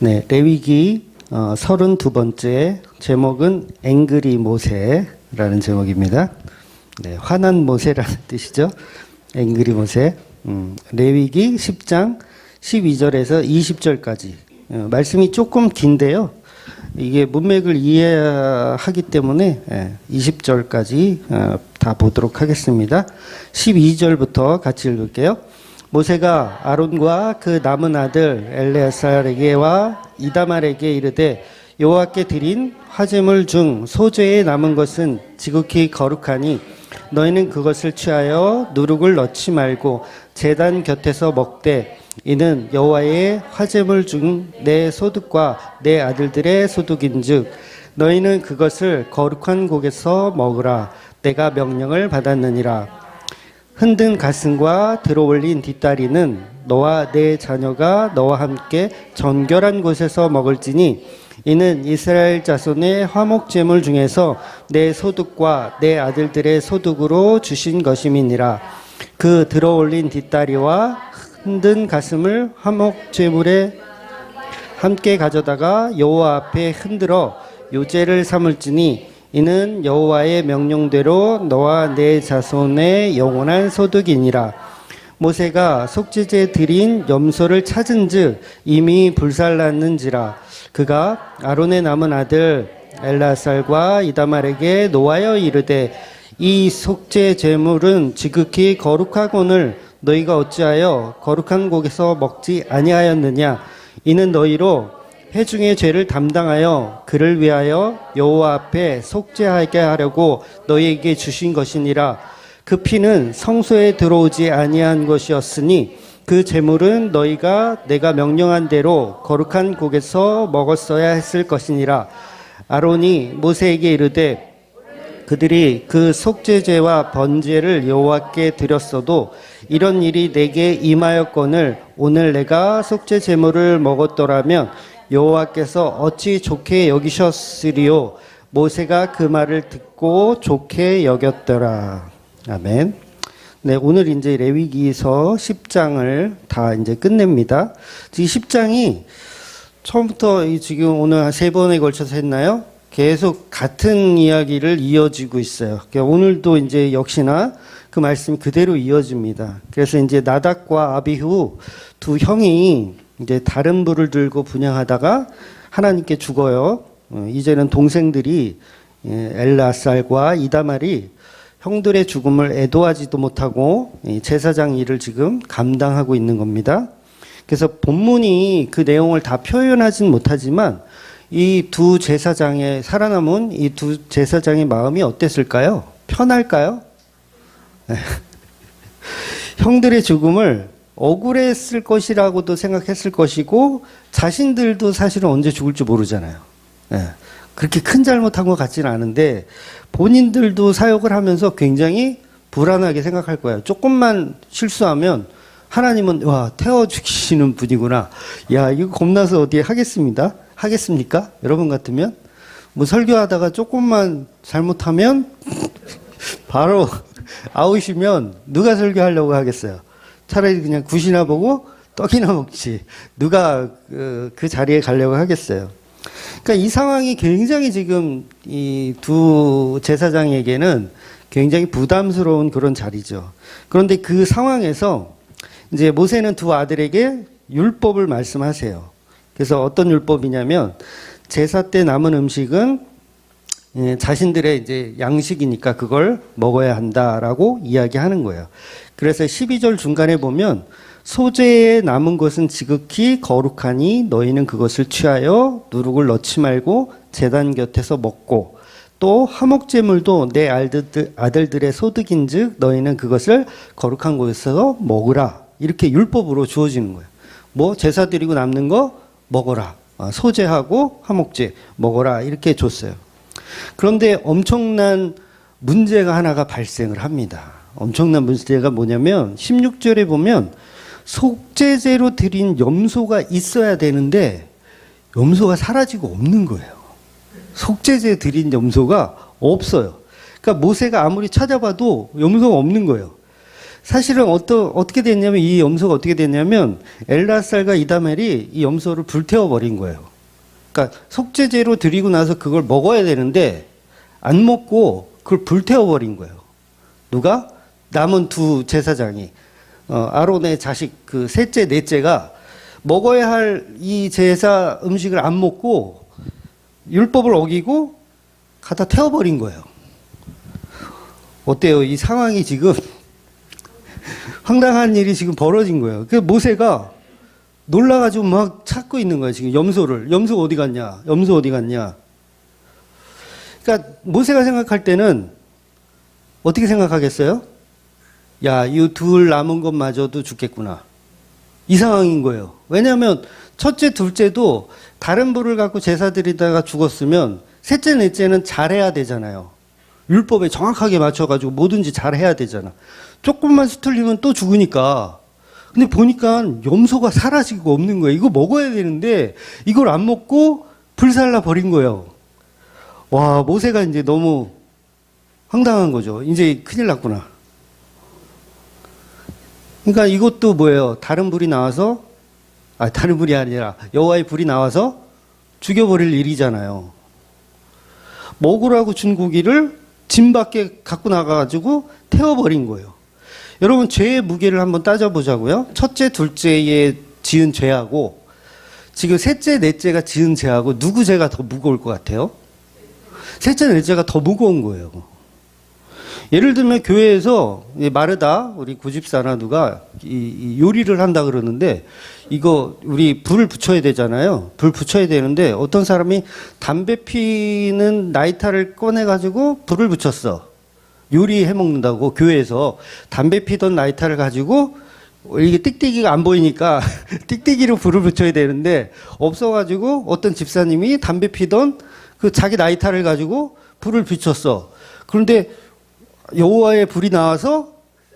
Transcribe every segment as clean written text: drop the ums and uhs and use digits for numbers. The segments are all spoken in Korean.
네, 레위기 32번째 제목은 앵그리 모세라는 제목입니다. 네, 화난 모세라는 뜻이죠. 앵그리 모세. 레위기 10장 12절에서 20절까지 말씀이 조금 긴데요. 이게 문맥을 이해하기 때문에 20절까지 다 보도록 하겠습니다. 12절부터 같이 읽을게요. 모세가 아론과 그 남은 아들 엘레아살에게와 이다말에게 이르되 여호와께 드린 화제물 중 소재에 남은 것은 지극히 거룩하니 너희는 그것을 취하여 누룩을 넣지 말고 제단 곁에서 먹되 이는 여호와의 화제물 중 내 소득과 내 아들들의 소득인즉 너희는 그것을 거룩한 곡에서 먹으라. 내가 명령을 받았느니라. 흔든 가슴과 들어올린 뒷다리는 너와 내 자녀가 너와 함께 정결한 곳에서 먹을지니 이는 이스라엘 자손의 화목제물 중에서 내 소득과 내 아들들의 소득으로 주신 것임이니라. 그 들어올린 뒷다리와 흔든 가슴을 화목제물에 함께 가져다가 여호와 앞에 흔들어 요제를 삼을지니 이는 여호와의 명령대로 너와 내 자손의 영원한 소득이니라. 모세가 속죄제 드린 염소를 찾은즉 이미 불살랐는지라. 그가 아론의 남은 아들 엘라살과 이다말에게 노하여 이르되 이 속죄 제물은 지극히 거룩하거늘 너희가 어찌하여 거룩한 곡에서 먹지 아니하였느냐. 이는 너희로 회중의 죄를 담당하여 그를 위하여 여호와 앞에 속죄하게 하려고 너희에게 주신 것이니라. 그 피는 성소에 들어오지 아니한 것이었으니 그 제물은 너희가 내가 명령한 대로 거룩한 곡에서 먹었어야 했을 것이니라. 아론이 모세에게 이르되 그들이 그 속죄제와 번제를 여호와께 드렸어도 이런 일이 내게 임하였거늘 오늘 내가 속죄 제물을 먹었더라면 여호와께서 어찌 좋게 여기셨으리요. 모세가 그 말을 듣고 좋게 여겼더라. 아멘. 네, 오늘 이제 레위기서 10장을 다 이제 끝냅니다. 이 10장이 처음부터 지금 오늘 한 3번에 걸쳐서 했나요? 계속 같은 이야기를 이어지고 있어요. 그러니까 오늘도 이제 역시나 그 말씀이 그대로 이어집니다. 그래서 이제 나답과 아비후 두 형이 이제 다른 불을 들고 분향하다가 하나님께 죽어요. 이제는 동생들이 엘라살과 이다말이 형들의 죽음을 애도하지도 못하고 제사장 일을 지금 감당하고 있는 겁니다. 그래서 본문이 그 내용을 다 표현하진 못하지만 이 두 제사장의 살아남은 이 두 제사장의 마음이 어땠을까요? 편할까요? 형들의 죽음을 억울했을 것이라고도 생각했을 것이고 자신들도 사실은 언제 죽을지 모르잖아요. 그렇게 큰 잘못한 것 같지는 않은데 본인들도 사역을 하면서 굉장히 불안하게 생각할 거예요. 조금만 실수하면 하나님은 와 태워 죽이시는 분이구나. 야 이거 겁나서 어디에 하겠습니까? 여러분 같으면 뭐 설교하다가 조금만 잘못하면 바로 아웃이면 누가 설교하려고 하겠어요. 차라리 그냥 굿이나 보고 떡이나 먹지. 누가 그 자리에 가려고 하겠어요. 그러니까 이 상황이 굉장히 지금 이 두 제사장에게는 굉장히 부담스러운 그런 자리죠. 그런데 그 상황에서 이제 모세는 두 아들에게 율법을 말씀하세요. 그래서 어떤 율법이냐면 제사 때 남은 음식은 자신들의 이제 양식이니까 그걸 먹어야 한다라고 이야기하는 거예요. 그래서 12절 중간에 보면 소재에 남은 것은 지극히 거룩하니 너희는 그것을 취하여 누룩을 넣지 말고 제단 곁에서 먹고 또 화목제물도 내 아들들의 소득인즉 너희는 그것을 거룩한 곳에서 먹으라. 이렇게 율법으로 주어지는 거예요. 뭐 제사 드리고 남는 거 먹어라. 소재하고 화목제 먹어라. 이렇게 줬어요. 그런데 엄청난 문제가 하나가 발생을 합니다. 엄청난 문제가 뭐냐면 16절에 보면 속죄제로 드린 염소가 있어야 되는데 염소가 사라지고 없는 거예요. 속죄제 드린 염소가 없어요. 그러니까 모세가 아무리 찾아봐도 염소가 없는 거예요. 사실은 어떻게 됐냐면, 이 염소가 어떻게 됐냐면, 엘라살과 이다멜이 이 염소를 불태워버린 거예요. 그러니까 속죄제로 드리고 나서 그걸 먹어야 되는데, 안 먹고 그걸 불태워버린 거예요. 누가? 남은 두 제사장이. 아론의 자식 그 셋째, 넷째가 먹어야 할 이 제사 음식을 안 먹고, 율법을 어기고, 갖다 태워버린 거예요. 어때요? 이 상황이 지금 황당한 일이 지금 벌어진 거예요. 그래서 모세가 놀라가지고 막 찾고 있는 거예요. 지금 염소를. 염소 어디 갔냐? 염소 어디 갔냐? 그러니까 모세가 생각할 때는 어떻게 생각하겠어요? 야, 이 둘 남은 것마저도 죽겠구나. 이 상황인 거예요. 왜냐하면 첫째, 둘째도 다른 부를 갖고 제사 드리다가 죽었으면 셋째, 넷째는 잘해야 되잖아요. 율법에 정확하게 맞춰가지고 뭐든지 잘해야 되잖아. 조금만 수틀리면 또 죽으니까. 근데 보니까 염소가 사라지고 없는 거예요. 이거 먹어야 되는데 이걸 안 먹고 불살라 버린 거예요. 와, 모세가 이제 너무 황당한 거죠. 이제 큰일 났구나. 그러니까 이것도 뭐예요? 다른 불이 나와서, 다른 불이 아니라 여호와의 불이 나와서 죽여버릴 일이잖아요. 먹으라고 준 고기를 짐 밖에 갖고 나가가지고 태워버린 거예요. 여러분, 죄의 무게를 한번 따져보자고요. 첫째, 둘째에 지은 죄하고 지금 셋째, 넷째가 지은 죄하고 누구 죄가 더 무거울 것 같아요? 셋째, 넷째가 더 무거운 거예요. 예를 들면 교회에서 마르다 우리 구집사나 누가 이 요리를 한다 그러는데 이거 우리 불을 붙여야 되잖아요. 불 붙여야 되는데 어떤 사람이 담배 피는 라이터를 꺼내 가지고 불을 붙였어. 요리해 먹는다고 교회에서 담배 피던 라이터를 가지고 이게 띡띡이가 안 보이니까 띡띡이로 불을 붙여야 되는데 없어가지고 어떤 집사님이 담배 피던 그 자기 라이터를 가지고 불을 붙였어. 그런데 여호와의 불이 나와서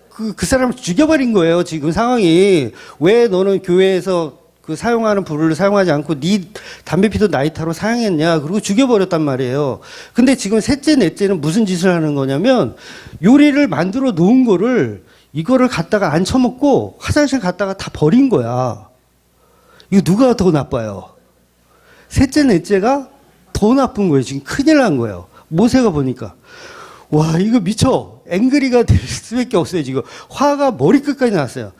그 사람을 죽여버린 거예요. 지금 상황이. 왜 너는 교회에서 그 사용하는 불을 사용하지 않고 네 담배 피던 라이터로 사용했냐. 그리고 죽여버렸단 말이에요. 근데 지금 셋째, 넷째는 무슨 짓을 하는 거냐면 요리를 만들어 놓은 거를 이거를 갖다가 안 처먹고 화장실 갔다가 다 버린 거야. 이거 누가 더 나빠요? 셋째, 넷째가 더 나쁜 거예요. 지금 큰일 난 거예요. 모세가 보니까. 와, 이거 미쳐. 앵그리가 될 수밖에 없어요. 지금 화가 머리끝까지 났어요.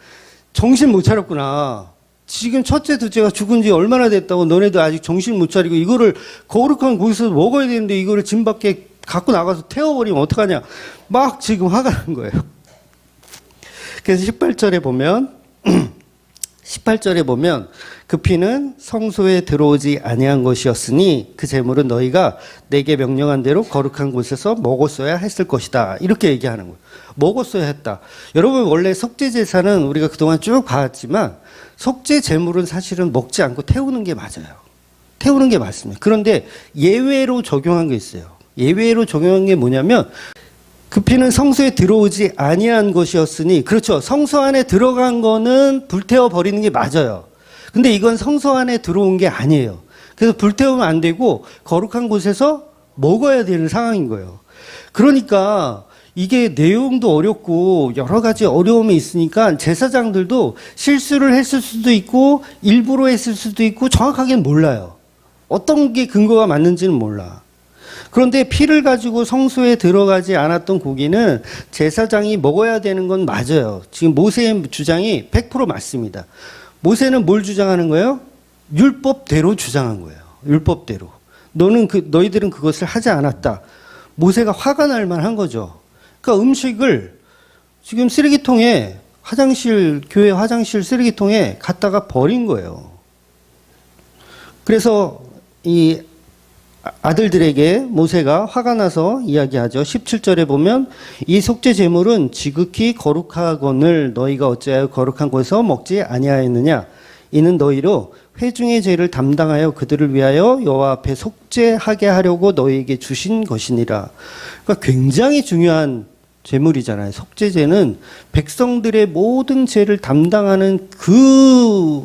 정신 못 차렸구나. 지금 첫째, 둘째가 죽은 지 얼마나 됐다고 너네들 아직 정신 못 차리고 이거를 거룩한 곳에서 먹어야 되는데 이거를 짐 밖에 갖고 나가서 태워버리면 어떡하냐. 막 지금 화가 난 거예요. 그래서 18절에 보면 그 피는 성소에 들어오지 아니한 것이었으니 그 제물은 너희가 내게 명령한 대로 거룩한 곳에서 먹었어야 했을 것이다. 이렇게 얘기하는 거예요. 먹었어야 했다. 여러분, 원래 속죄 제사는 우리가 그동안 쭉 봐왔지만 속죄 제물은 사실은 먹지 않고 태우는 게 맞아요. 태우는 게 맞습니다. 그런데 예외로 적용한 게 있어요. 예외로 적용한 게 뭐냐면 그 피는 성소에 들어오지 아니한 것이었으니, 그렇죠. 성소 안에 들어간 거는 불태워 버리는 게 맞아요. 근데 이건 성소 안에 들어온 게 아니에요. 그래서 불태우면 안 되고 거룩한 곳에서 먹어야 되는 상황인 거예요. 그러니까 이게 내용도 어렵고 여러 가지 어려움이 있으니까 제사장들도 실수를 했을 수도 있고 일부러 했을 수도 있고 정확하게는 몰라요. 어떤 게 근거가 맞는지는 몰라. 그런데 피를 가지고 성소에 들어가지 않았던 고기는 제사장이 먹어야 되는 건 맞아요. 지금 모세의 주장이 100% 맞습니다. 모세는 뭘 주장하는 거예요? 율법대로 주장한 거예요. 율법대로. 너희들은 그것을 하지 않았다. 모세가 화가 날 만한 거죠. 그러니까 음식을 지금 쓰레기통에 교회 화장실 쓰레기통에 갖다가 버린 거예요. 그래서 이 아들들에게 모세가 화가 나서 이야기하죠. 17절에 보면 이 속죄 제물은 지극히 거룩하거늘 너희가 어찌하여 거룩한 곳에서 먹지 아니하였느냐. 이는 너희로 회중의 죄를 담당하여 그들을 위하여 여호와 앞에 속죄하게 하려고 너희에게 주신 것이니라. 그러니까 굉장히 중요한 제물이잖아요. 속죄제는 백성들의 모든 죄를 담당하는 그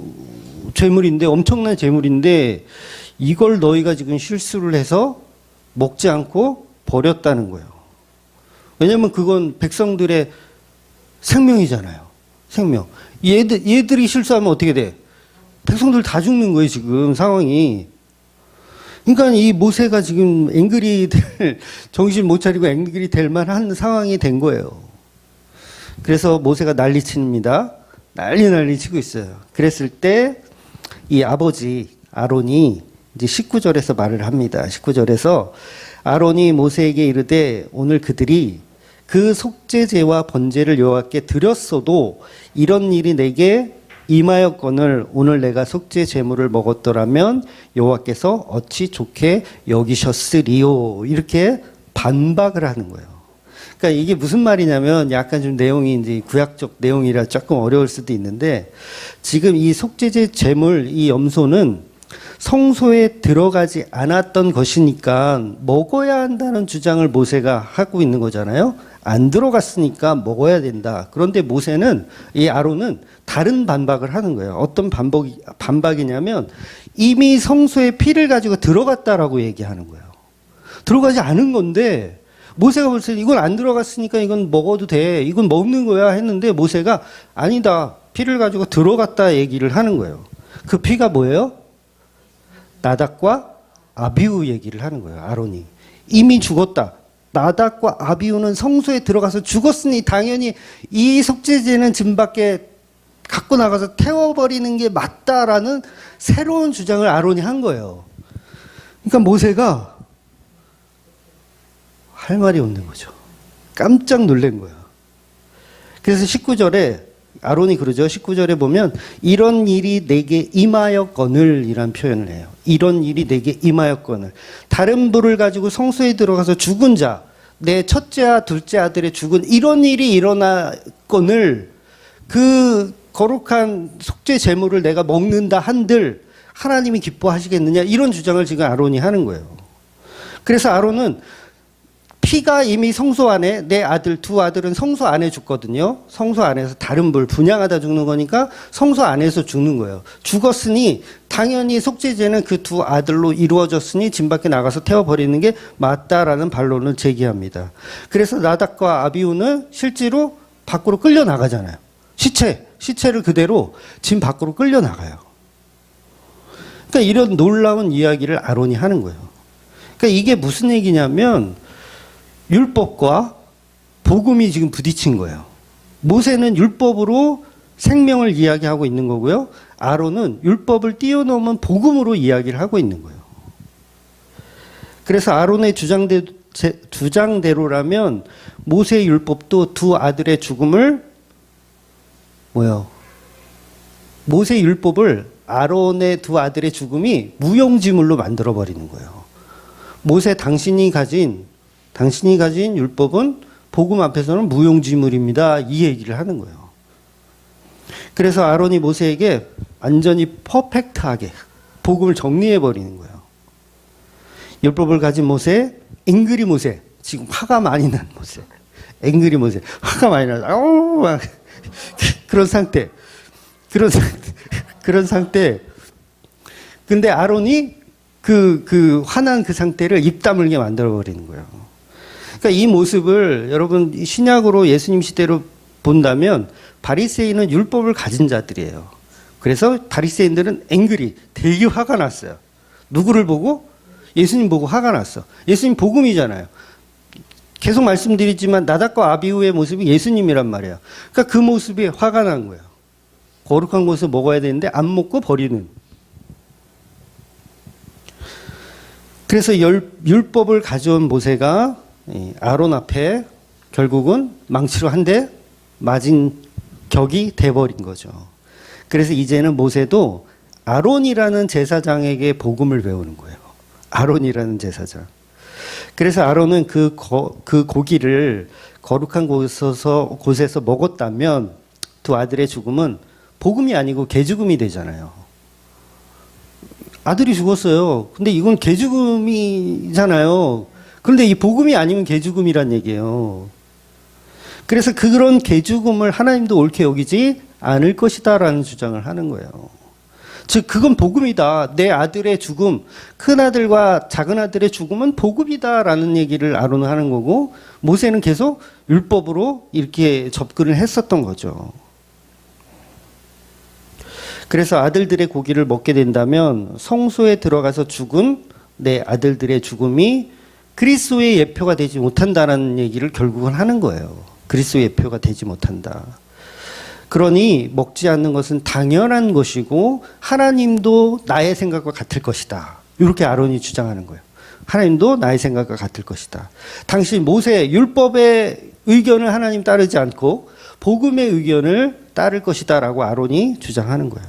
제물인데, 엄청난 제물인데 이걸 너희가 지금 실수를 해서 먹지 않고 버렸다는 거예요. 왜냐하면 그건 백성들의 생명이잖아요. 생명. 얘들이 실수하면 어떻게 돼? 백성들 다 죽는 거예요, 지금 상황이. 그러니까 이 모세가 지금 앵그리 될, 정신 못 차리고 앵그리 될 만한 상황이 된 거예요. 그래서 모세가 난리 칩니다. 난리 치고 있어요. 그랬을 때 이 아버지 아론이 이제 19절에서 말을 합니다. 19절에서 아론이 모세에게 이르되 오늘 그들이 그 속죄제와 번제를 여호와께 드렸어도 이런 일이 내게 임하였거늘 오늘 내가 속죄 제물을 먹었더라면 여호와께서 어찌 좋게 여기셨으리요. 이렇게 반박을 하는 거예요. 그러니까 이게 무슨 말이냐면 약간 좀 내용이 이제 구약적 내용이라 조금 어려울 수도 있는데 지금 이 속죄제 제물 이 염소는 성소에 들어가지 않았던 것이니까 먹어야 한다는 주장을 모세가 하고 있는 거잖아요. 안 들어갔으니까 먹어야 된다. 그런데 모세는 이 아론은 다른 반박을 하는 거예요. 어떤 반박이냐면 이미 성소에 피를 가지고 들어갔다라고 얘기하는 거예요. 들어가지 않은 건데 모세가 볼 때 이건 안 들어갔으니까 이건 먹어도 돼. 이건 먹는 거야 했는데 모세가 아니다. 피를 가지고 들어갔다 얘기를 하는 거예요. 그 피가 뭐예요? 나답과 아비후 얘기를 하는 거예요. 아론이. 이미 죽었다. 나답과 아비후는 성소에 들어가서 죽었으니 당연히 이 속죄제는 진 밖에 갖고 나가서 태워버리는 게 맞다라는 새로운 주장을 아론이 한 거예요. 그러니까 모세가 할 말이 없는 거죠. 깜짝 놀란 거예요. 그래서 19절에 아론이 그러죠. 19절에 보면 이런 일이 내게 임하였거늘 이란 표현을 해요. 이런 일이 내게 임하였거늘. 다른 불을 가지고 성소에 들어가서 죽은 자, 내 첫째와 둘째 아들의 죽은 이런 일이 일어났거늘 그 거룩한 속죄 제물을 내가 먹는다 한들 하나님이 기뻐하시겠느냐 이런 주장을 지금 아론이 하는 거예요. 그래서 아론은 피가 이미 성소 안에 내 아들 두 아들은 성소 안에 죽거든요. 성소 안에서 다른 불 분향하다 죽는 거니까 성소 안에서 죽는 거예요. 죽었으니 당연히 속죄제는 그 두 아들로 이루어졌으니 진 밖에 나가서 태워버리는 게 맞다라는 반론을 제기합니다. 그래서 나답과 아비후는 실제로 밖으로 끌려 나가잖아요. 시체를 그대로 진 밖으로 끌려 나가요. 그러니까 이런 놀라운 이야기를 아론이 하는 거예요. 그러니까 이게 무슨 얘기냐면 율법과 복음이 지금 부딪힌 거예요. 모세는 율법으로 생명을 이야기하고 있는 거고요. 아론은 율법을 뛰어넘은 복음으로 이야기를 하고 있는 거예요. 그래서 아론의 주장대로라면 모세의 율법도 두 아들의 죽음을 모세의 율법을 아론의 두 아들의 죽음이 무용지물로 만들어버리는 거예요. 모세 당신이 가진 율법은 복음 앞에서는 무용지물입니다. 이 얘기를 하는 거예요. 그래서 아론이 모세에게 완전히 퍼펙트하게 복음을 정리해버리는 거예요. 율법을 가진 모세, 앵그리 모세, 지금 화가 많이 난 모세, 앵그리 모세, 화가 많이 나서 막 그런 상태. 근데 아론이 그 화난 그 상태를 입 다물게 만들어버리는 거예요. 그러니까 이 모습을 여러분 신약으로 예수님 시대로 본다면 바리새인은 율법을 가진 자들이에요. 그래서 바리새인들은 앵그리 되게 화가 났어요. 누구를 보고? 예수님 보고 화가 났어. 예수님 복음이잖아요. 계속 말씀드리지만 나답과 아비후의 모습이 예수님이란 말이에요. 그러니까 그 모습이 화가 난 거예요. 거룩한 것을 먹어야 되는데 안 먹고 버리는. 그래서 율법을 가져온 모세가 아론 앞에 결국은 망치로 한 대 맞은 격이 돼버린 거죠. 그래서 이제는 모세도 아론이라는 제사장에게 복음을 배우는 거예요. 아론이라는 제사장. 그래서 아론은 그 고기를 거룩한 곳에서 먹었다면 두 아들의 죽음은 복음이 아니고 개죽음이 되잖아요. 아들이 죽었어요. 근데 이건 개죽음이잖아요. 그런데 이 복음이 아니면 개죽음이란 얘기예요. 그래서 그런 개죽음을 하나님도 옳게 여기지 않을 것이다라는 주장을 하는 거예요. 즉 그건 복음이다. 내 아들의 죽음, 큰아들과 작은아들의 죽음은 복음이다라는 얘기를 아론은 하는 거고 모세는 계속 율법으로 이렇게 접근을 했었던 거죠. 그래서 아들들의 고기를 먹게 된다면 성소에 들어가서 죽은 내 아들들의 죽음이 그리스도의 예표가 되지 못한다는 얘기를 결국은 하는 거예요. 그리스도의 예표가 되지 못한다. 그러니 먹지 않는 것은 당연한 것이고 하나님도 나의 생각과 같을 것이다. 이렇게 아론이 주장하는 거예요. 하나님도 나의 생각과 같을 것이다. 당시 모세 율법의 의견을 하나님 따르지 않고 복음의 의견을 따를 것이다 라고 아론이 주장하는 거예요.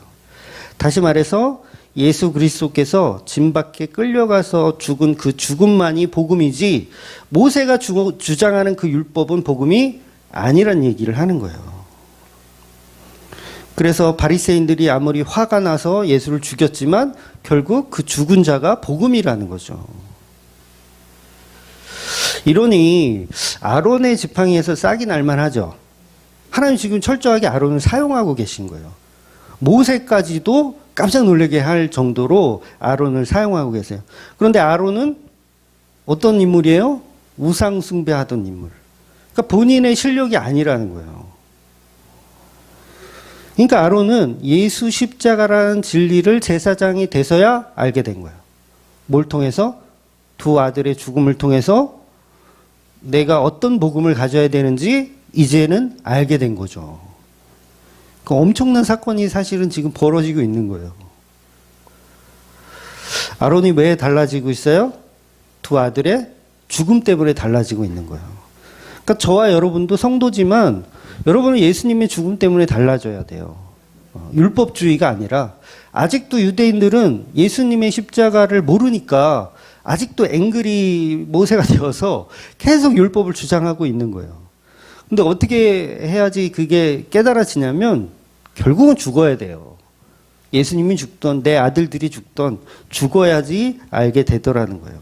다시 말해서 예수 그리스도께서 진밖에 끌려가서 죽은 그 죽음만이 복음이지 모세가 주장하는 그 율법은 복음이 아니란 얘기를 하는 거예요. 그래서 바리새인들이 아무리 화가 나서 예수를 죽였지만 결국 그 죽은 자가 복음이라는 거죠. 이러니 아론의 지팡이에서 싹이 날만하죠. 하나님 지금 철저하게 아론을 사용하고 계신 거예요. 모세까지도 깜짝 놀라게 할 정도로 아론을 사용하고 계세요. 그런데 아론은 어떤 인물이에요? 우상 숭배하던 인물. 그러니까 본인의 실력이 아니라는 거예요. 그러니까 아론은 예수 십자가라는 진리를 제사장이 돼서야 알게 된 거예요. 뭘 통해서? 두 아들의 죽음을 통해서 내가 어떤 복음을 가져야 되는지 이제는 알게 된 거죠. 그 엄청난 사건이 사실은 지금 벌어지고 있는 거예요. 아론이 왜 달라지고 있어요? 두 아들의 죽음 때문에 달라지고 있는 거예요. 그러니까 저와 여러분도 성도지만 여러분은 예수님의 죽음 때문에 달라져야 돼요. 율법주의가 아니라 아직도 유대인들은 예수님의 십자가를 모르니까 아직도 앵그리 모세가 되어서 계속 율법을 주장하고 있는 거예요. 근데 어떻게 해야지 그게 깨달아지냐면 결국은 죽어야 돼요. 예수님이 죽던 내 아들들이 죽던 죽어야지 알게 되더라는 거예요.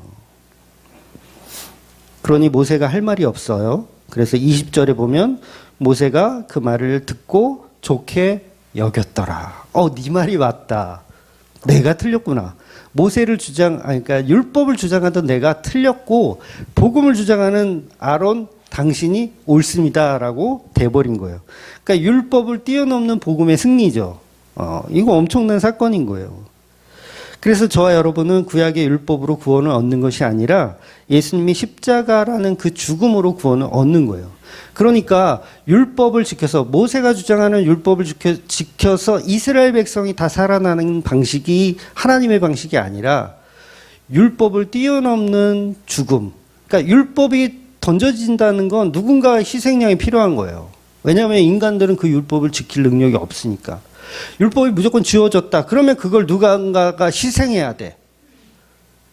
그러니 모세가 할 말이 없어요. 그래서 20절에 보면 모세가 그 말을 듣고 좋게 여겼더라. 네 말이 맞다. 내가 틀렸구나. 모세를 그러니까 율법을 주장하던 내가 틀렸고 복음을 주장하는 아론 당신이 옳습니다라고 돼버린 거예요. 그러니까 율법을 뛰어넘는 복음의 승리죠. 이거 엄청난 사건인 거예요. 그래서 저와 여러분은 구약의 율법으로 구원을 얻는 것이 아니라 예수님이 십자가라는 그 죽음으로 구원을 얻는 거예요. 그러니까 율법을 지켜서 모세가 주장하는 율법을 지켜서 이스라엘 백성이 다 살아나는 방식이 하나님의 방식이 아니라 율법을 뛰어넘는 죽음. 그러니까 율법이 던져진다는 건 누군가의 희생양이 필요한 거예요. 왜냐하면 인간들은 그 율법을 지킬 능력이 없으니까. 율법이 무조건 지워졌다. 그러면 그걸 누군가가 희생해야 돼.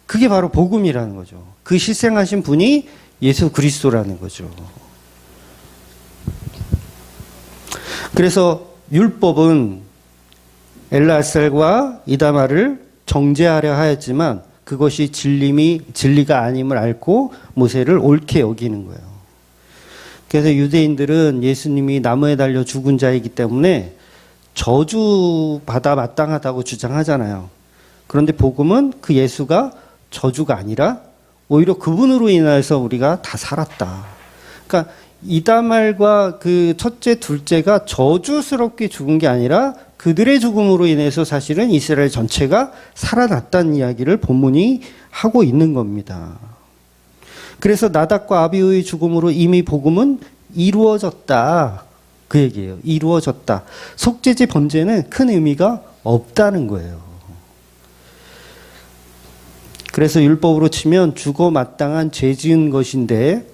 그게 바로 복음이라는 거죠. 그 희생하신 분이 예수 그리스도라는 거죠. 그래서 율법은 엘르아살과 이다말을 정죄하려 하였지만 그것이 진리가 아님을 앓고 모세를 옳게 여기는 거예요. 그래서 유대인들은 예수님이 나무에 달려 죽은 자이기 때문에 저주받아 마땅하다고 주장하잖아요. 그런데 복음은 그 예수가 저주가 아니라 오히려 그분으로 인해서 우리가 다 살았다. 그러니까 이다말과 그 첫째, 둘째가 저주스럽게 죽은 게 아니라 그들의 죽음으로 인해서 사실은 이스라엘 전체가 살아났다는 이야기를 본문이 하고 있는 겁니다. 그래서 나답과 아비후의 죽음으로 이미 복음은 이루어졌다. 그 얘기예요. 이루어졌다. 속죄제 번제는 큰 의미가 없다는 거예요. 그래서 율법으로 치면 죽어 마땅한 죄 지은 것인데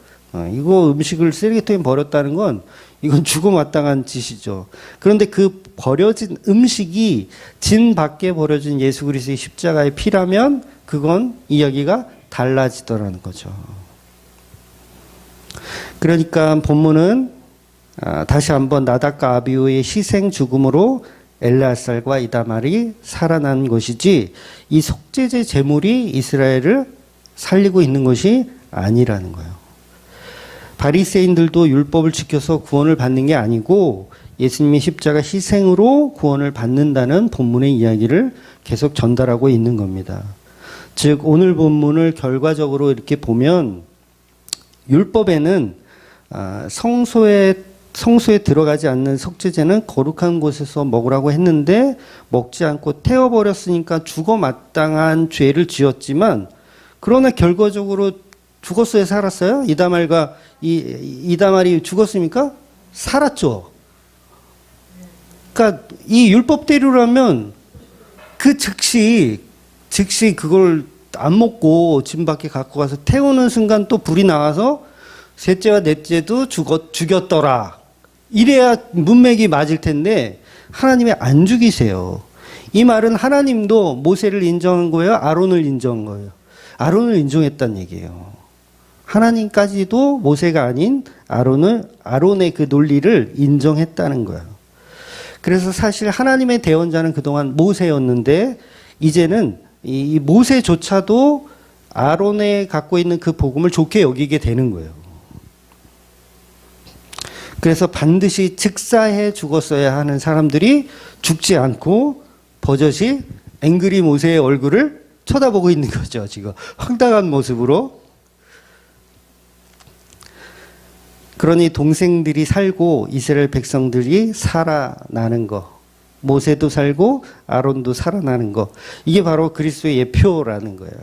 이거 음식을 쓰레기통에 버렸다는 건 이건 죽어 마땅한 짓이죠. 그런데 그 버려진 음식이 진 밖에 버려진 예수 그리스도의 십자가의 피라면 그건 이야기가 달라지더라는 거죠. 그러니까 본문은 다시 한번 나답과 아비후의 희생 죽음으로 엘르아살과 이다말이 살아난 것이지 이 속죄제 제물이 이스라엘을 살리고 있는 것이 아니라는 거예요. 바리새인들도 율법을 지켜서 구원을 받는 게 아니고 예수님의 십자가 희생으로 구원을 받는다는 본문의 이야기를 계속 전달하고 있는 겁니다. 즉 오늘 본문을 결과적으로 이렇게 보면 율법에는 성소에 들어가지 않는 속죄제는 거룩한 곳에서 먹으라고 했는데 먹지 않고 태워버렸으니까 죽어 마땅한 죄를 지었지만 그러나 결과적으로 죽었어요, 살았어요? 이다말이 죽었습니까? 살았죠. 그러니까 이 율법대로라면 그 즉시 그걸 안 먹고 집 밖에 갖고 가서 태우는 순간 또 불이 나와서 셋째와 넷째도 죽였더라. 이래야 문맥이 맞을 텐데 하나님이 안 죽이세요. 이 말은 하나님도 모세를 인정한 거예요? 아론을 인정한 거예요? 아론을 인정했다는 얘기예요. 하나님까지도 모세가 아닌 아론의 그 논리를 인정했다는 거예요. 그래서 사실 하나님의 대언자는 그동안 모세였는데 이제는 이 모세조차도 아론에 갖고 있는 그 복음을 좋게 여기게 되는 거예요. 그래서 반드시 즉사해 죽었어야 하는 사람들이 죽지 않고 버젓이 앵그리 모세의 얼굴을 쳐다보고 있는 거죠. 지금 황당한 모습으로. 그러니 동생들이 살고 이스라엘 백성들이 살아나는 거, 모세도 살고 아론도 살아나는 거, 이게 바로 그리스도의 예표라는 거예요.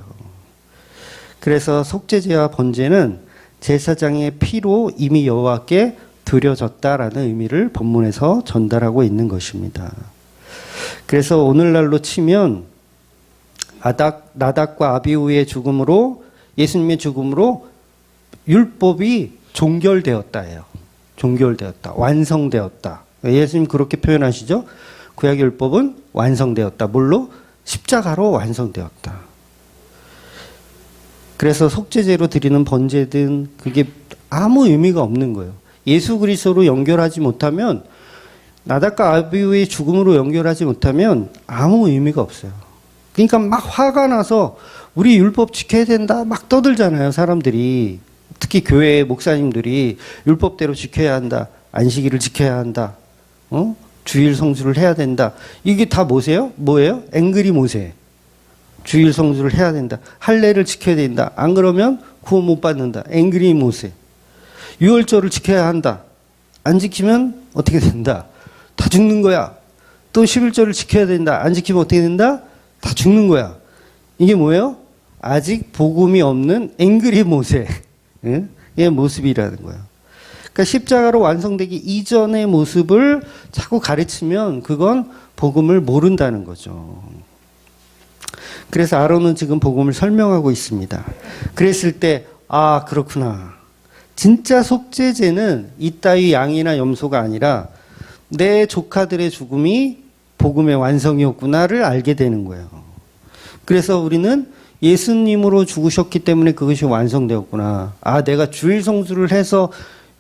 그래서 속죄제와 번제는 제사장의 피로 이미 여호와께 드려졌다라는 의미를 본문에서 전달하고 있는 것입니다. 그래서 오늘날로 치면 나답과 아비후의 죽음으로, 예수님의 죽음으로 율법이 종결되었다예요. 종결되었다. 완성되었다. 예수님 그렇게 표현하시죠? 구약 율법은 완성되었다. 뭘로? 십자가로 완성되었다. 그래서 속죄제로 드리는 번제든 그게 아무 의미가 없는 거예요. 예수 그리스도로 연결하지 못하면, 나답과 아비후의 죽음으로 연결하지 못하면 아무 의미가 없어요. 그러니까 막 화가 나서 우리 율법 지켜야 된다 막 떠들잖아요, 사람들이. 특히 교회 목사님들이 율법대로 지켜야 한다. 안식일을 지켜야 한다. 주일 성수를 해야 된다. 이게 다 뭐세요? 뭐예요? 앵그리 모세. 주일 성수를 해야 된다. 할례를 지켜야 된다. 안 그러면 구원 못 받는다. 앵그리 모세. 유월절을 지켜야 한다. 안 지키면 어떻게 된다? 다 죽는 거야. 또 11절을 지켜야 된다. 안 지키면 어떻게 된다? 다 죽는 거야. 이게 뭐예요? 아직 복음이 없는 앵그리 모세. 의 모습이라는 거예요. 그러니까 십자가로 완성되기 이전의 모습을 자꾸 가르치면 그건 복음을 모른다는 거죠. 그래서 아론은 지금 복음을 설명하고 있습니다. 그랬을 때, 아, 그렇구나. 진짜 속죄제는 이따위 양이나 염소가 아니라 내 조카들의 죽음이 복음의 완성이었구나를 알게 되는 거예요. 그래서 우리는 예수님으로 죽으셨기 때문에 그것이 완성되었구나. 아, 내가 주일 성수를 해서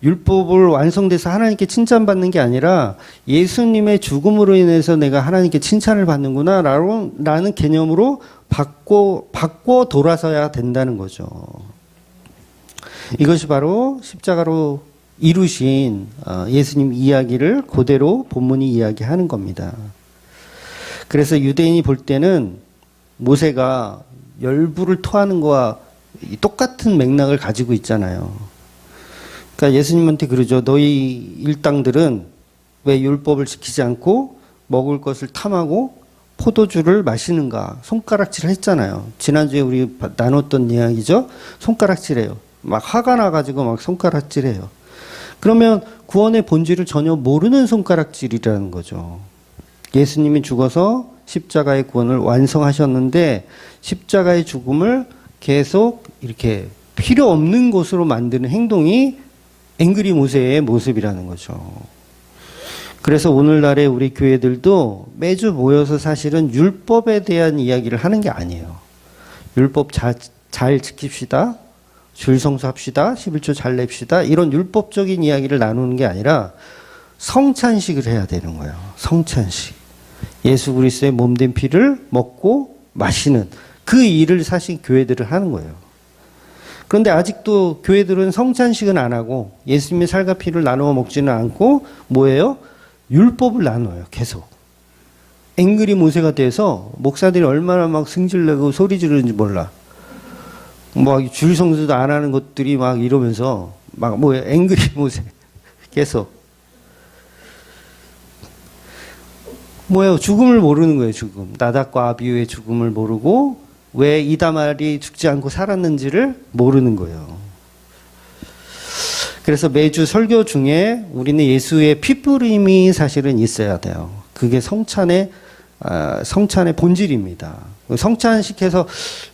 율법을 완성돼서 하나님께 칭찬받는 게 아니라 예수님의 죽음으로 인해서 내가 하나님께 칭찬을 받는구나 라는 개념으로 바꿔 돌아서야 된다는 거죠. 이것이 바로 십자가로 이루신 예수님 이야기를 그대로 본문이 이야기하는 겁니다. 그래서 유대인이 볼 때는 모세가 열부를 토하는 거와 똑같은 맥락을 가지고 있잖아요. 그러니까 예수님한테 그러죠. 너희 일당들은 왜 율법을 지키지 않고 먹을 것을 탐하고 포도주를 마시는가? 손가락질 했잖아요. 지난주에 우리 나눴던 이야기죠. 손가락질해요. 막 화가 나가지고 막 손가락질해요. 그러면 구원의 본질을 전혀 모르는 손가락질이라는 거죠. 예수님이 죽어서 십자가의 구원을 완성하셨는데 십자가의 죽음을 계속 이렇게 필요 없는 것으로 만드는 행동이 앵그리 모세의 모습이라는 거죠. 그래서 오늘날의 우리 교회들도 매주 모여서 사실은 율법에 대한 이야기를 하는 게 아니에요. 율법 잘 지킵시다. 주일 성수합시다. 11조 잘 냅시다. 이런 율법적인 이야기를 나누는 게 아니라 성찬식을 해야 되는 거예요. 성찬식. 예수 그리스도의 몸된 피를 먹고 마시는 그 일을 사실 교회들은 하는 거예요. 그런데 아직도 교회들은 성찬식은 안 하고 예수님의 살과 피를 나누어 먹지는 않고 뭐예요? 율법을 나눠요. 계속. 앵그리 모세가 돼서 목사들이 얼마나 막 승질내고 소리 지르는지 몰라. 막 주일 성수도 안 하는 것들이 막 이러면서 막 뭐 앵그리 모세 계속 뭐예요? 죽음을 모르는 거예요. 죽음. 나답과 아비후의 죽음을 모르고 왜 이다말이 죽지 않고 살았는지를 모르는 거예요. 그래서 매주 설교 중에 우리는 예수의 피뿌림이 사실은 있어야 돼요. 그게 성찬의 본질입니다. 성찬식해서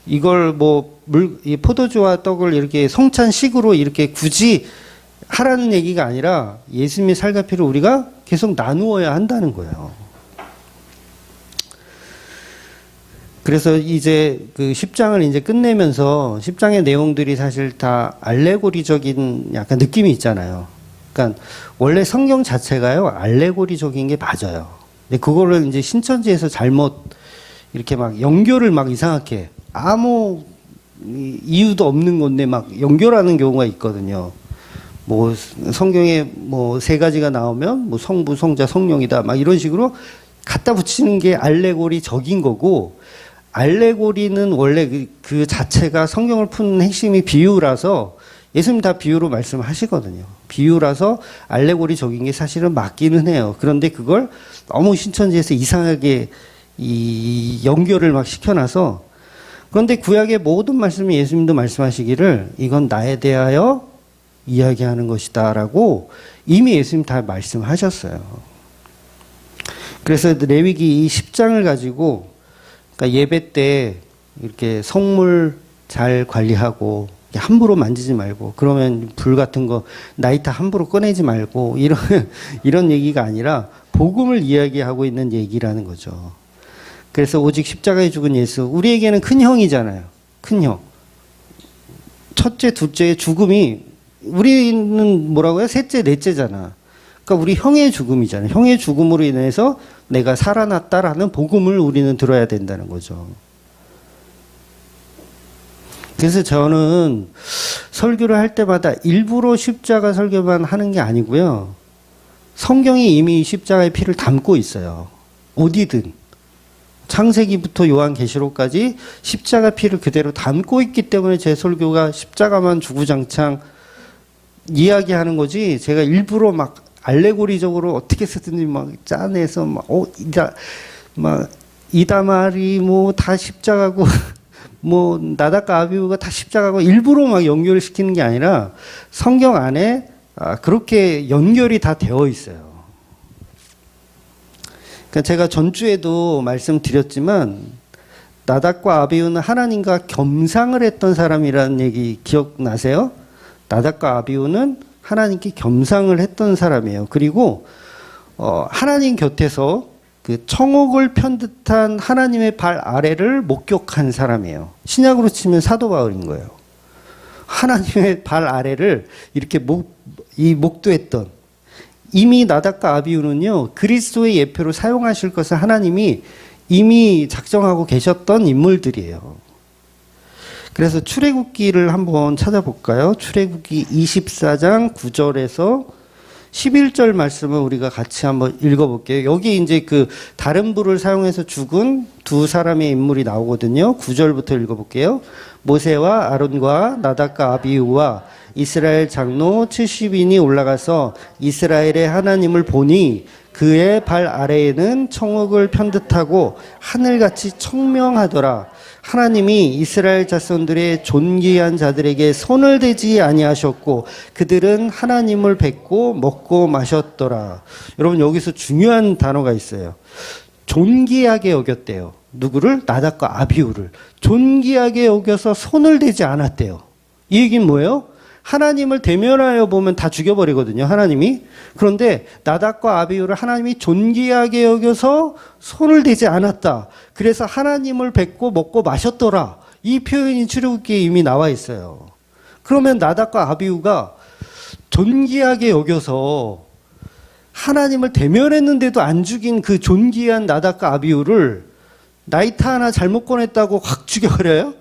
이걸 이 포도주와 떡을 이렇게 성찬식으로 이렇게 굳이 하라는 얘기가 아니라 예수님의 살과 피를 우리가 계속 나누어야 한다는 거예요. 그래서 이제 그 10장을 이제 끝내면서 10장의 내용들이 사실 다 알레고리적인 약간 느낌이 있잖아요. 그러니까 원래 성경 자체가요, 알레고리적인 게 맞아요. 근데 그거를 이제 신천지에서 잘못 이렇게 막 연결을 막 이상하게 아무 이유도 없는 건데 막 연결하는 경우가 있거든요. 뭐 성경에 뭐 세 가지가 나오면 뭐 성부, 성자, 성령이다 막 이런 식으로 갖다 붙이는 게 알레고리적인 거고, 알레고리는 원래 그 자체가 성경을 푸는 핵심이 비유라서 예수님 다 비유로 말씀하시거든요. 비유라서 알레고리적인 게 사실은 맞기는 해요. 그런데 그걸 너무 신천지에서 이상하게 이 연결을 막 시켜놔서, 그런데 구약의 모든 말씀이 예수님도 말씀하시기를 이건 나에 대하여 이야기하는 것이다 라고 이미 예수님 다 말씀하셨어요. 그래서 레위기 이 10장을 가지고, 그러니까 예배 때 이렇게 성물 잘 관리하고 함부로 만지지 말고, 그러면 불 같은 거 나이타 함부로 꺼내지 말고, 이런 얘기가 아니라 복음을 이야기하고 있는 얘기라는 거죠. 그래서 오직 십자가에 죽은 예수, 우리에게는 큰 형이잖아요. 큰 형. 첫째, 둘째의 죽음이 우리는 뭐라고요? 셋째, 넷째잖아. 그러니까 우리 형의 죽음이잖아요. 형의 죽음으로 인해서 내가 살아났다라는 복음을 우리는 들어야 된다는 거죠. 그래서 저는 설교를 할 때마다 일부러 십자가 설교만 하는 게 아니고요. 성경이 이미 십자가의 피를 담고 있어요. 어디든. 창세기부터 요한계시록까지 십자가 피를 그대로 담고 있기 때문에 제 설교가 십자가만 주구장창 이야기하는 거지, 제가 일부러 막 알레고리적으로 어떻게 쓰든지 막 짜내서 이다말이 뭐 다 십자가고 뭐 나답과 아비후가 다 십자가고 일부러 막 연결을 시키는 게 아니라 성경 안에 그렇게 연결이 다 되어 있어요. 그러니까 제가 전주에도 말씀드렸지만 나답과 아비후는 하나님과 겸상을 했던 사람이라는 얘기 기억나세요? 나답과 아비후는 하나님께 겸상을 했던 사람이에요. 그리고 하나님 곁에서 그 청옥을 편듯한 하나님의 발 아래를 목격한 사람이에요. 신약으로 치면 사도 바울인 거예요. 하나님의 발 아래를 이렇게 목도했던, 이미 나답과 아비후는요, 그리스도의 예표로 사용하실 것을 하나님이 이미 작정하고 계셨던 인물들이에요. 그래서 출애굽기를 한번 찾아볼까요? 출애굽기 24장 9절에서 11절 말씀을 우리가 같이 한번 읽어볼게요. 여기 이제 그 다른 불을 사용해서 죽은 두 사람의 인물이 나오거든요. 9절부터 읽어볼게요. 모세와 아론과 나답과 아비후와 이스라엘 장로 70인이 올라가서 이스라엘의 하나님을 보니 그의 발 아래에는 청옥을 편듯하고 하늘같이 청명하더라. 하나님이 이스라엘 자손들의 존귀한 자들에게 손을 대지 아니하셨고 그들은 하나님을 뵙고 먹고 마셨더라. 여러분, 여기서 중요한 단어가 있어요. 존귀하게 여겼대요. 누구를? 나답과 아비후를 존귀하게 여겨서 손을 대지 않았대요. 이 얘기는 뭐예요? 하나님을 대면하여 보면 다 죽여버리거든요, 하나님이. 그런데 나답과 아비후를 하나님이 존귀하게 여겨서 손을 대지 않았다. 그래서 하나님을 뵙고 먹고 마셨더라. 이 표현이 출애굽기에 이미 나와 있어요. 그러면 나답과 아비후가 존귀하게 여겨서 하나님을 대면했는데도 안 죽인 그 존귀한 나답과 아비후를 나이타 하나 잘못 꺼냈다고 확 죽여버려요?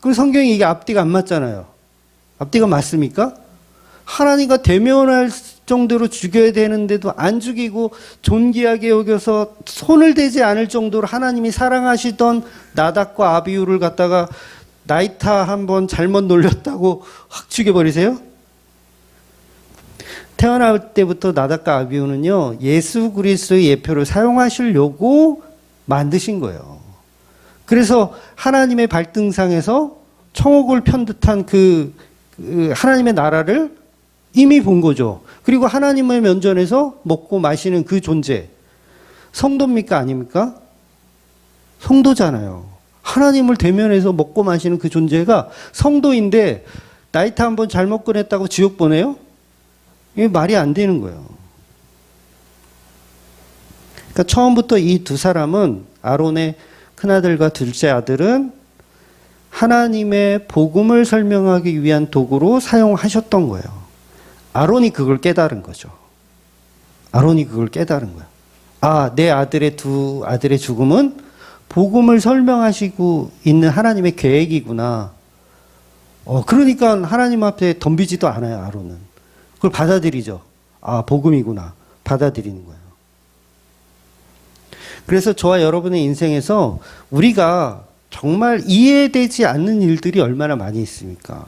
그럼 성경이 이게 앞뒤가 안 맞잖아요. 앞뒤가 맞습니까? 하나님과 대면할 정도로 죽여야 되는데도 안 죽이고 존귀하게 여겨서 손을 대지 않을 정도로 하나님이 사랑하시던 나답과 아비후를 갖다가 나이타 한번 잘못 놀렸다고 확 죽여버리세요? 태어날 때부터 나답과 아비후는요, 예수 그리스도의 예표를 사용하시려고 만드신 거예요. 그래서 하나님의 발등상에서 청옥을 편 듯한 그 하나님의 나라를 이미 본 거죠. 그리고 하나님의 면전에서 먹고 마시는 그 존재. 성도입니까? 아닙니까? 성도잖아요. 하나님을 대면해서 먹고 마시는 그 존재가 성도인데 나이트 한번 잘못 꺼냈다고 지옥 보내요? 이게 말이 안 되는 거예요. 그러니까 처음부터 이 두 사람은 아론의 큰아들과 둘째 아들은 하나님의 복음을 설명하기 위한 도구로 사용하셨던 거예요. 아론이 그걸 깨달은 거죠. 아론이 그걸 깨달은 거예요. 아, 내 아들의 두 아들의 죽음은 복음을 설명하시고 있는 하나님의 계획이구나. 그러니까 하나님 앞에 덤비지도 않아요, 아론은. 그걸 받아들이죠. 아, 복음이구나. 받아들이는 거예요. 그래서 저와 여러분의 인생에서 우리가 정말 이해되지 않는 일들이 얼마나 많이 있습니까?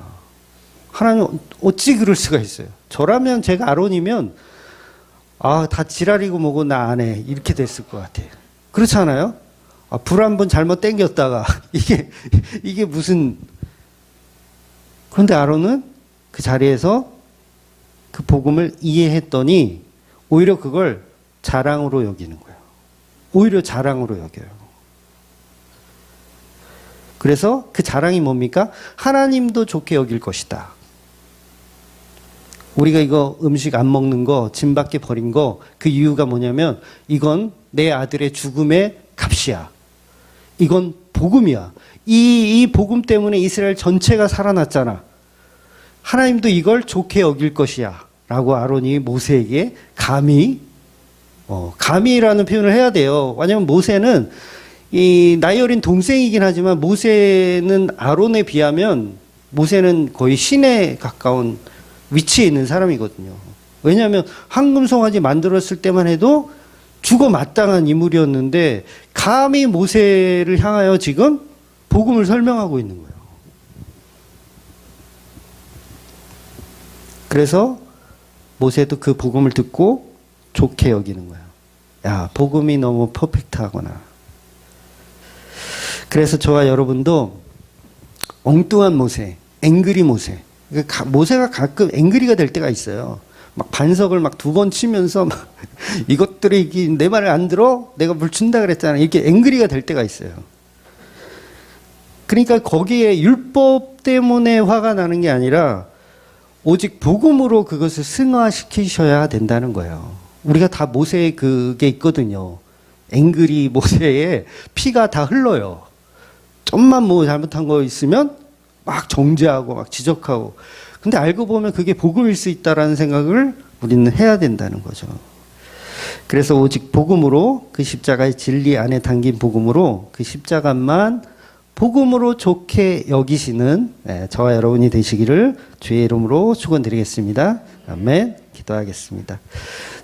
하나님 어찌 그럴 수가 있어요? 저라면 제가 아론이면 아, 다 지랄이고 뭐고 나 안 해. 이렇게 됐을 것 같아요. 그렇지 않아요? 아, 불 한 번 잘못 땡겼다가 이게 무슨. 그런데 아론은 그 자리에서 그 복음을 이해했더니 오히려 그걸 자랑으로 여기는 거예요. 오히려 자랑으로 여겨요. 그래서 그 자랑이 뭡니까? 하나님도 좋게 여길 것이다. 우리가 이거 음식 안 먹는 거, 짐 밖에 버린 거, 그 이유가 뭐냐면 이건 내 아들의 죽음의 값이야. 이건 복음이야. 이 복음 때문에 이스라엘 전체가 살아났잖아. 하나님도 이걸 좋게 여길 것이야. 라고 아론이 모세에게 감히라는 표현을 해야 돼요. 왜냐하면 모세는 이 나이 어린 동생이긴 하지만 모세는 아론에 비하면 모세는 거의 신에 가까운 위치에 있는 사람이거든요. 왜냐하면 황금 송아지 만들었을 때만 해도 죽어 마땅한 인물이었는데 감히 모세를 향하여 지금 복음을 설명하고 있는 거예요. 그래서 모세도 그 복음을 듣고 좋게 여기는 거예요. 야, 복음이 너무 퍼펙트하구나. 그래서 저와 여러분도 엉뚱한 모세, 앵그리 모세. 모세가 가끔 앵그리가 될 때가 있어요. 막 반석을 막 2번 치면서 막 이것들이 내 말을 안 들어? 내가 물 준다 그랬잖아. 이렇게 앵그리가 될 때가 있어요. 그러니까 거기에 율법 때문에 화가 나는 게 아니라 오직 복음으로 그것을 승화시키셔야 된다는 거예요. 우리가 다 모세에 그게 있거든요. 앵그리 모세에 피가 다 흘러요. 좀만 뭐 잘못한 거 있으면 막 정죄하고 막 지적하고. 근데 알고 보면 그게 복음일 수 있다라는 생각을 우리는 해야 된다는 거죠. 그래서 오직 복음으로 그 십자가의 진리 안에 담긴 복음으로 그 십자가만 복음으로 좋게 여기시는 저와 여러분이 되시기를 주의 이름으로 축원드리겠습니다. 아멘. 기도하겠습니다.